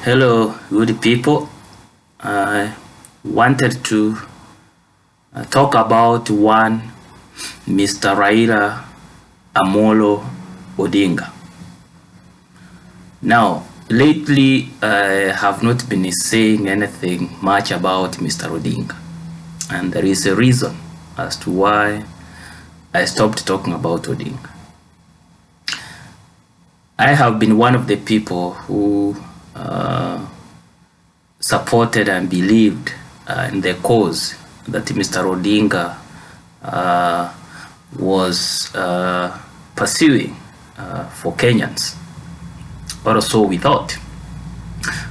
Hello, good people. I wanted to talk about one Mr. Raila Odinga. Now, lately I have not been saying anything much about Mr. Odinga, and there is a reason as to why I stopped talking about Odinga. I have been one of the people who supported and believed in the cause that Mr. Odinga was pursuing for Kenyans, or so we thought.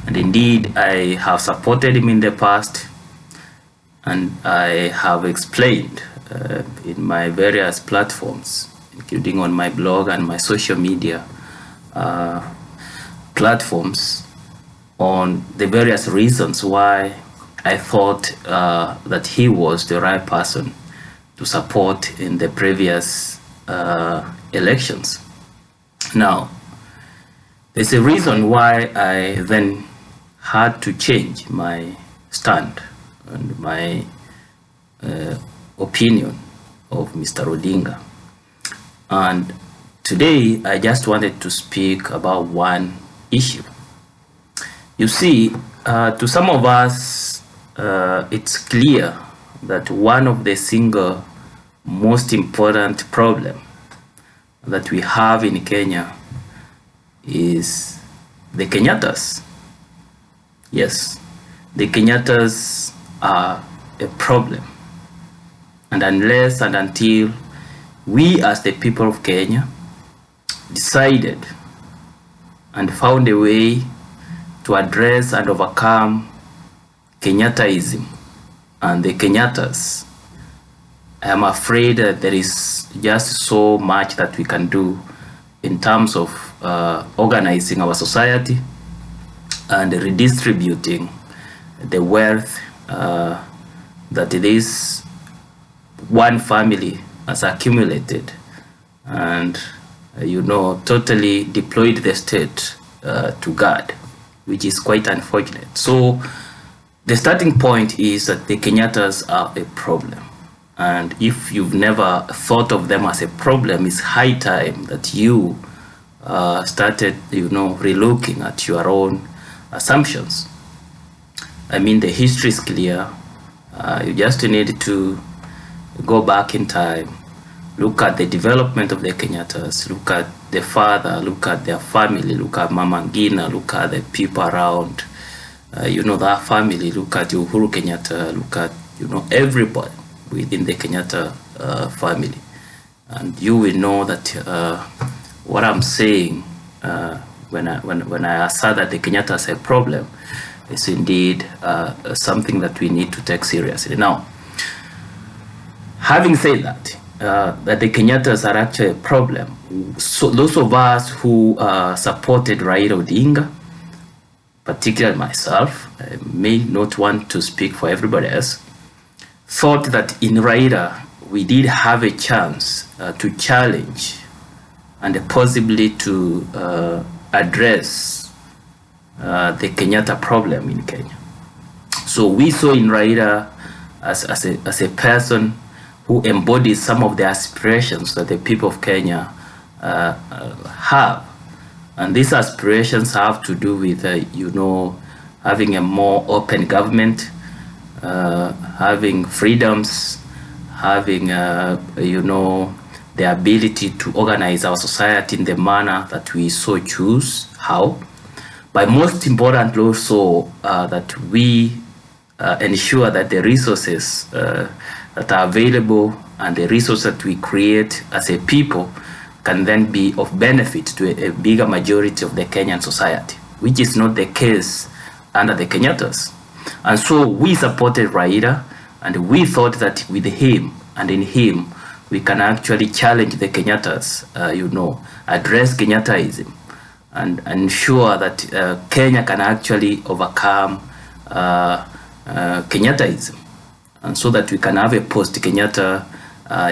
And indeed, I have supported him in the past, and I have explained in my various platforms, including on my blog and my social media platforms, on the various reasons why I thought that he was the right person to support in the previous elections. Now, there's a reason why I then had to change my stand and my opinion of Mr. Odinga. And today, I just wanted to speak about one issue. You see, to some of us, it's clear that one of the single most important problem that we have in Kenya is the Kenyattas. Yes, the Kenyattas are a problem. And unless and until we as the people of Kenya decided and found a way to address and overcome Kenyattaism and the Kenyattas, I am afraid that there is just so much that we can do in terms of organizing our society and redistributing the wealth that this one family has accumulated and totally deployed the state to guard, which is quite unfortunate. So the starting point is that the Kenyattas are a problem. And if you've never thought of them as a problem, it's high time that you started, relooking at your own assumptions. I mean, the history is clear. You just need to go back in time, look at the development of the Kenyattas, look at the father, look at their family, look at Mama Ngina, look at the people around, that family, look at Uhuru Kenyatta, look at, everybody within the Kenyatta family. And you will know that what I'm saying when I assert that the Kenyattas are a problem is indeed something that we need to take seriously. Now, having said that, that the Kenyattas are actually a problem, so those of us who supported Raila Odinga, particularly myself, I may not want to speak for everybody else, thought that in Raila we did have a chance to challenge and possibly to address the Kenyatta problem in Kenya. So we saw in Raila as a person who embodies some of the aspirations that the people of Kenya have. And these aspirations have to do with, having a more open government, having freedoms, having, the ability to organize our society in the manner that we so choose. How? But most importantly also that we ensure that the resources that are available and the resources that we create as a people can then be of benefit to a bigger majority of the Kenyan society, which is not the case under the Kenyattas. And so we supported Raila, and we thought that with him and in him, we can actually challenge the Kenyattas, address Kenyattaism, and ensure that Kenya can actually overcome Kenyattaism, and so that we can have a post-Kenyatta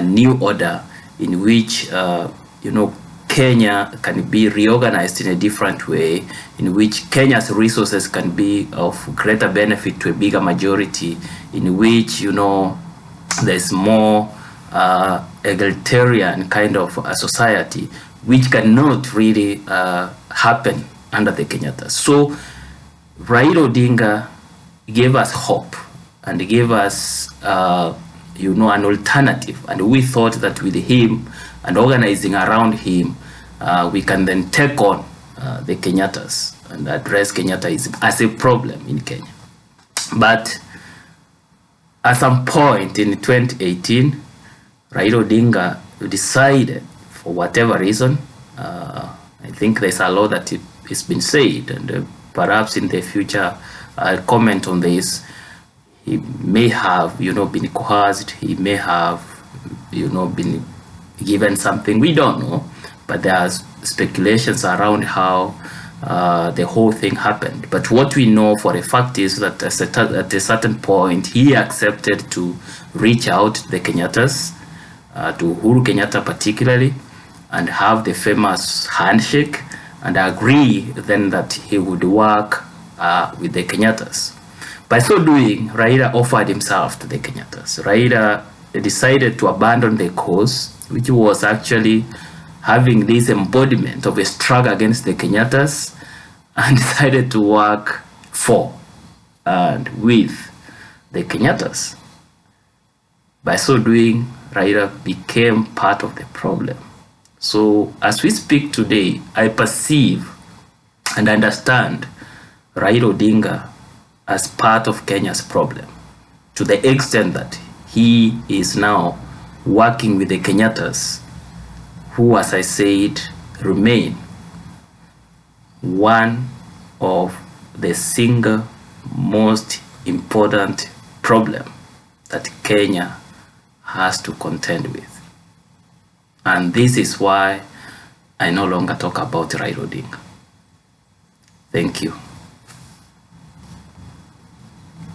new order in which Kenya can be reorganized in a different way, in which Kenya's resources can be of greater benefit to a bigger majority, in which, you know, there's more egalitarian kind of a society, which cannot really happen under the Kenyattas. So Raila Odinga gave us hope and gave us, you know, an alternative. And we thought that with him and organizing around him, we can then take on the Kenyattas and address Kenyattaism as a problem in Kenya. But at some point in 2018, Raila Odinga decided, for whatever reason, I think there's a lot that has been said, and perhaps in the future I'll comment on this. He may have, you know, been coerced. He may have, you know, been given something. We don't know, but there are speculations around how the whole thing happened. But what we know for a fact is that at a certain point, he accepted to reach out to the Kenyattas, to Uhuru Kenyatta particularly, and have the famous handshake, and agree then that he would work with the Kenyattas. By so doing, Raila offered himself to the Kenyattas. Raila decided to abandon the cause, which was actually having this embodiment of a struggle against the Kenyattas, and decided to work for and with the Kenyattas. By so doing, Raila became part of the problem. So as we speak today, I perceive and understand Raila Odinga as part of Kenya's problem, to the extent that he is now working with the Kenyattas, who, as I said, remain one of the single most important problem that Kenya has to contend with. And this is why I no longer talk about Raila Odinga. Thank you.